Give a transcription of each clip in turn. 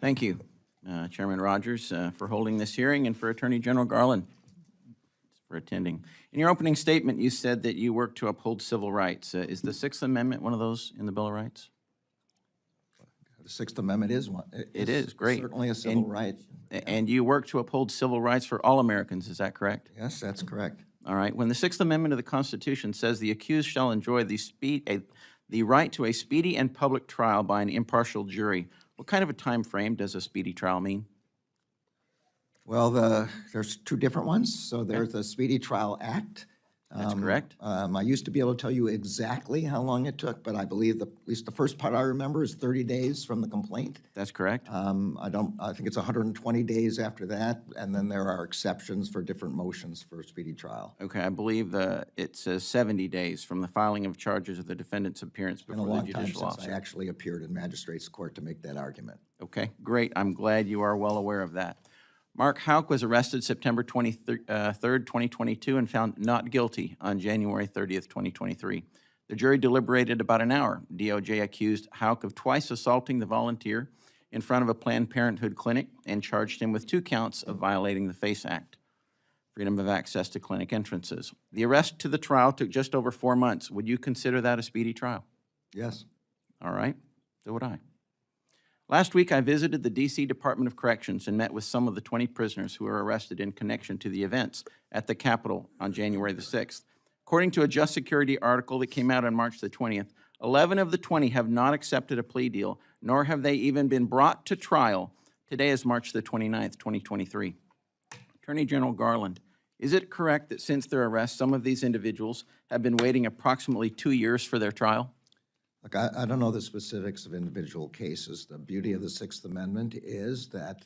Thank you, Chairman Rogers, for holding this hearing, and for Attorney General Garland for attending. In your opening statement, you said that you work to uphold civil rights. Is the Sixth Amendment one of those in the Bill of Rights? The Sixth Amendment is one. It is, great. Certainly a civil right. And you work to uphold civil rights for all Americans, is that correct? Yes, that's correct. All right. When the Sixth Amendment of the Constitution says the accused shall enjoy the right to a speedy and public trial by an impartial jury, what kind of a time frame does a speedy trial mean? Well, there's two different ones. So there's the Speedy Trial Act. That's correct. I used to be able to tell you exactly how long it took, but I believe at least the first part I remember is 30 days from the complaint. That's correct. I think it's 120 days after that, and then there are exceptions for different motions for a speedy trial. Okay, I believe it says 70 days from the filing of charges of the defendant's appearance It's been a before the long time judicial since officer. I actually appeared in magistrate's court to make that argument. Okay, great. I'm glad you are well aware of that. Mark Houck was arrested September 23rd, 2022, and found not guilty on January 30th, 2023. The jury deliberated about an hour. DOJ accused Houck of twice assaulting the volunteer in front of a Planned Parenthood clinic and charged him with 2 counts of violating the FACE Act, freedom of access to clinic entrances. The arrest to the trial took just over 4 months. Would you consider that a speedy trial? Yes. All right, so would I. Last week, I visited the D.C. Department of Corrections and met with some of the 20 prisoners who were arrested in connection to the events at the Capitol on January the 6th. According to a Just Security article that came out on March the 20th, 11 of the 20 have not accepted a plea deal, nor have they even been brought to trial. Today is March the 29th, 2023. Attorney General Garland, is it correct that since their arrest, some of these individuals have been waiting approximately 2 years for their trial? Look, I don't know the specifics of individual cases. The beauty of the Sixth Amendment is that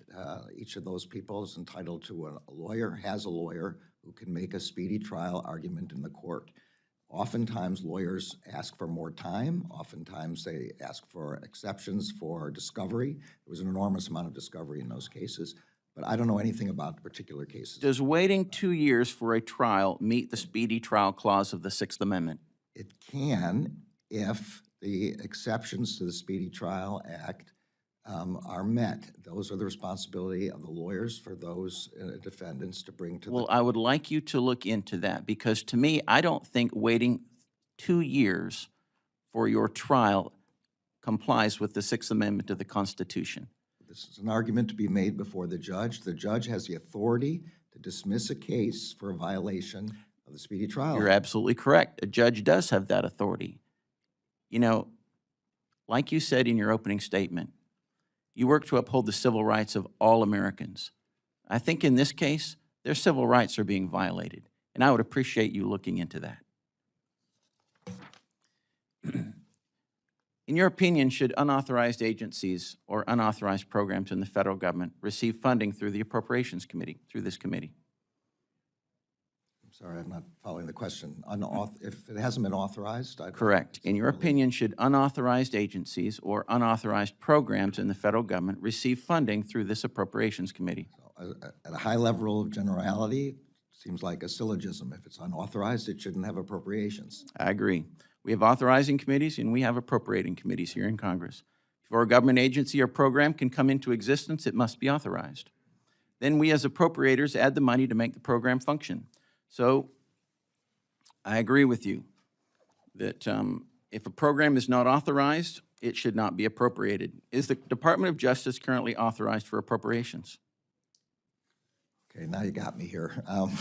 each of those people is entitled to a lawyer, has a lawyer who can make a speedy trial argument in the court. Oftentimes, lawyers ask for more time. Oftentimes, they ask for exceptions for discovery. There was an enormous amount of discovery in those cases, but I don't know anything about particular cases. Does waiting 2 years for a trial meet the speedy trial clause of the Sixth Amendment? It can if the exceptions to the Speedy Trial Act are met. Those are the responsibility of the lawyers for those defendants to bring to the Well, I would like you to look into that, because to me, I don't think waiting 2 years for your trial complies with the Sixth Amendment of the Constitution. This is an argument to be made before the judge. The judge has the authority to dismiss a case for a violation of the Speedy Trial You're Act. absolutely correct. A judge does have that authority. You know, like you said in your opening statement, you work to uphold the civil rights of all Americans. I think in this case, their civil rights are being violated, and I would appreciate you looking into that. In your opinion, should unauthorized agencies or unauthorized programs in the federal government receive funding through the Appropriations Committee, through this committee? Sorry, I'm not following the question. If it hasn't been authorized? Correct. In your opinion, should unauthorized agencies or unauthorized programs in the federal government receive funding through this Appropriations Committee? At a high level of generality, seems like a syllogism. If it's unauthorized, it shouldn't have appropriations. I agree. We have authorizing committees and we have appropriating committees here in Congress. Before a government agency or program can come into existence, it must be authorized. Then we as appropriators add the money to make the program function. So I agree with you that if a program is not authorized, it should not be appropriated. Is the Department of Justice currently authorized for appropriations? Okay, now you got me here. I'm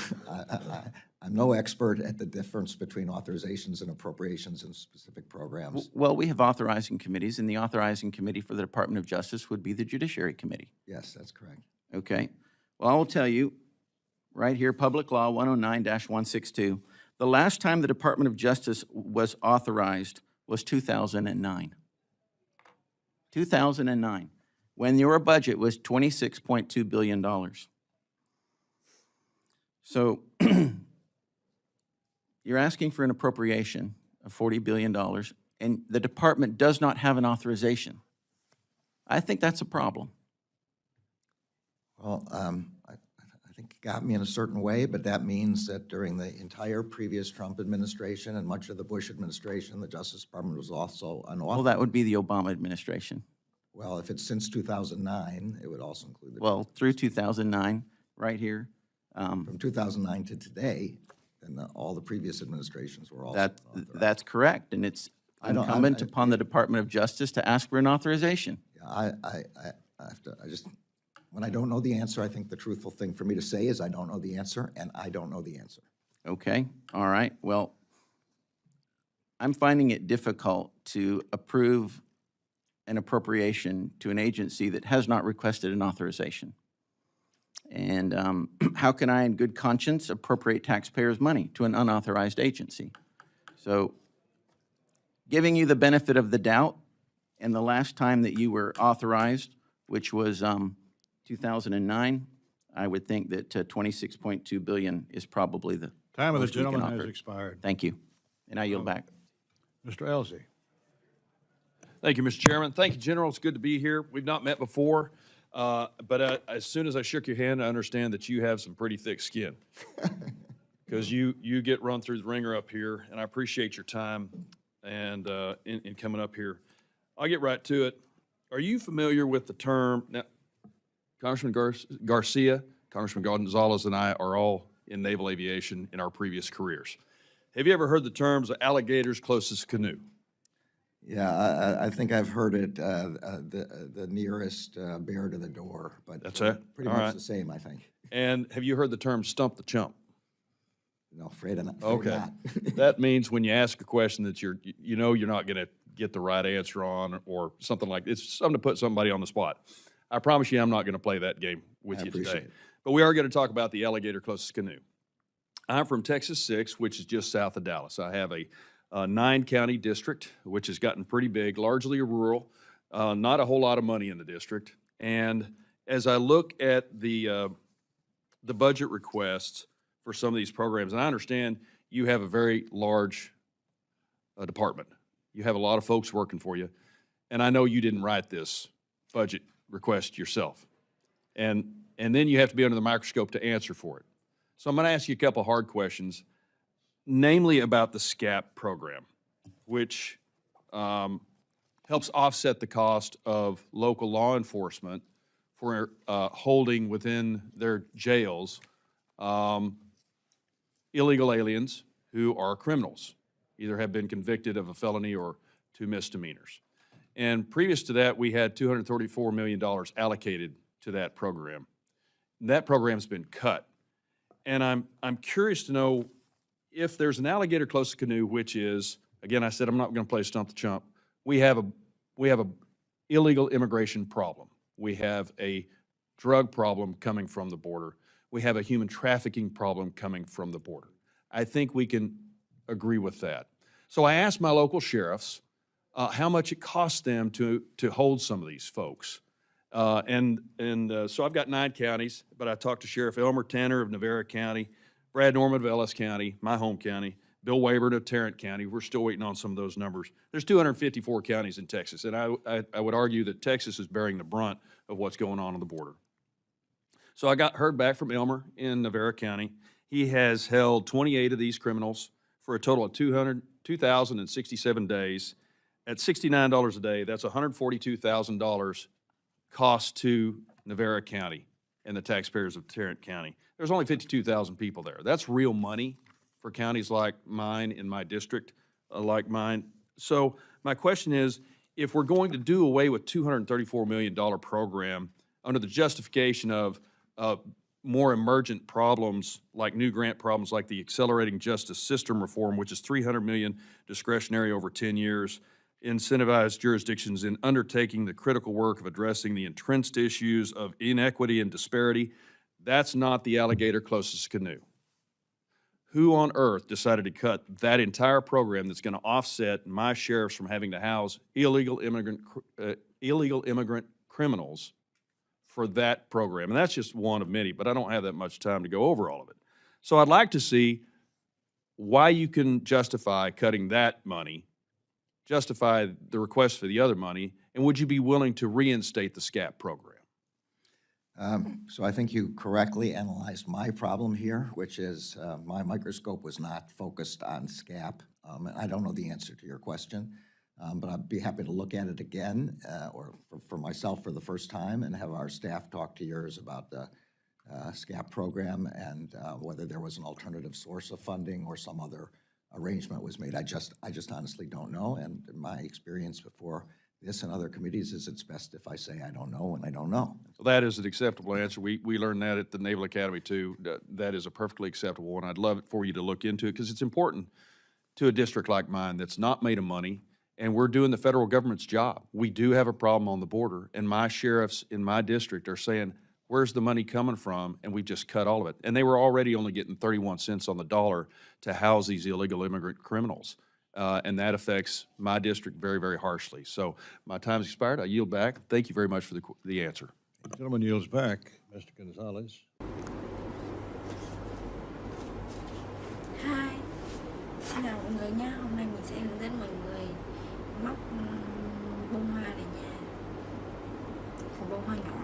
no expert at the difference between authorizations and appropriations in specific programs. Well, we have authorizing committees, and the authorizing committee for the Department of Justice would be the Judiciary Committee. Yes, that's correct. Okay. Well, I will tell you, right here, Public Law 109-162, the last time the Department of Justice was authorized was 2009. 2009, when your budget was $26.2 billion. So you're asking for an appropriation of $40 billion, and the department does not have an authorization. I think that's a problem. Well, I think you got me in a certain way, but that means that during the entire previous Trump administration and much of the Bush administration, the Justice Department was also unauthorized. Well, that would be the Obama administration. Well, if it's since 2009, it would also include the, Well, through 2009, right here. from 2009 to today, then all the previous administrations were also unauthorized. That's correct, and it's incumbent upon the Department of Justice to ask for an authorization. Yeah, I have to, when I don't know the answer, I think the truthful thing for me to say is I don't know the answer, and I don't know the answer. Okay, all right, well, I'm finding it difficult to approve an appropriation to an agency that has not requested an authorization. And how can I, in good conscience, appropriate taxpayers' money to an unauthorized agency? So, giving you the benefit of the doubt, and the last time that you were authorized, which was 2009, I would think that 26.2 billion is probably the Time of the most we can gentleman has offer. expired. Thank you, and I yield back. Mr. Elzey. Thank you, Mr. Chairman. Thank you, General. It's good to be here. We've not met before, but as soon as I shook your hand, I understand that you have some pretty thick skin because you get run through the ringer up here, and I appreciate your time and in coming up here. I'll get right to it. Are you familiar with the term, now, Congressman Garcia, Congressman Gonzalez, and I are all in naval aviation in our previous careers. Have you ever heard the terms alligator's closest canoe? Yeah, I think I've heard it, the nearest bear to the door, but That's it? pretty All much right. the same, I think. And have you heard the term stump the chump? No, afraid of not. Okay. That means when you ask a question that you're not going to get the right answer on or something like, it's something to put somebody on the spot. I promise you I'm not going to play that game with I you appreciate today. it. But we are going to talk about the alligator closest canoe. I'm from Texas 6, which is just south of Dallas. I have a 9-county district, which has gotten pretty big, largely rural, not a whole lot of money in the district. And as I look at the budget requests for some of these programs, and I understand you have a very large department. You have a lot of folks working for you, and I know you didn't write this budget request yourself. And then you have to be under the microscope to answer for it. So I'm going to ask you a couple hard questions, namely about the SCAP program, which helps offset the cost of local law enforcement for holding within their jails illegal aliens who are criminals, either have been convicted of a felony or 2 misdemeanors. And previous to that, we had $234 million allocated to that program. That program's been cut. And I'm curious to know if there's an alligator closest canoe, which is, again, I said I'm not going to play stump the chump. We have a illegal immigration problem. We have a drug problem coming from the border. We have a human trafficking problem coming from the border. I think we can agree with that. So I asked my local sheriffs how much it costs them to hold some of these folks. So I've got 9 counties, but I talked to Sheriff Elmer Tanner of Navarre County, Brad Norman of Ellis County, my home county, Bill Wayburn of Tarrant County. We're still waiting on some of those numbers. There's 254 counties in Texas, and I would argue that Texas is bearing the brunt of what's going on the border. So I heard back from Elmer in Navarre County. He has held 28 of these criminals for a total of 2,067 days. At $69 a day, that's $142,000 cost to Navarre County and the taxpayers of Tarrant County. There's only 52,000 people there. That's real money for counties like mine in my district, like mine. So my question is, if we're going to do away with $234 million program under the justification of more emergent problems, like new grant problems, like the Accelerating Justice System Reform, which is $300 million discretionary over 10 years, incentivize jurisdictions in undertaking the critical work of addressing the entrenched issues of inequity and disparity, that's not the alligator closest canoe. Who on earth decided to cut that entire program that's going to offset my sheriffs from having to house illegal immigrant criminals for that program? And that's just one of many, but I don't have that much time to go over all of it. So I'd like to see why you can justify cutting that money, justify the request for the other money, and would you be willing to reinstate the SCAP program? So I think you correctly analyzed my problem here, which is my microscope was not focused on SCAP. And I don't know the answer to your question. But I'd be happy to look at it again, or for myself for the first time, and have our staff talk to yours about the SCAP program and whether there was an alternative source of funding or some other arrangement was made. I just honestly don't know, and my experience before this and other committees is it's best if I say I don't know when I don't know. So that is an acceptable answer. We learned that at the Naval Academy too. That is a perfectly acceptable one. I'd love it for you to look into it because it's important to a district like mine that's not made of money, and we're doing the federal government's job. We do have a problem on the border, and my sheriffs in my district are saying, where's the money coming from? And we've just cut all of it. And they were already only getting 31 cents on the dollar to house these illegal immigrant criminals. And that affects my district very, very harshly. So my time's expired. I yield back. Thank you very much for the answer. The gentleman yields back. Mr. Gonzalez. Hi, xin chào mọi người nha. Hôm nay mình sẽ hướng dẫn mọi người móc bông hoa này nha. Một bông hoa nhỏ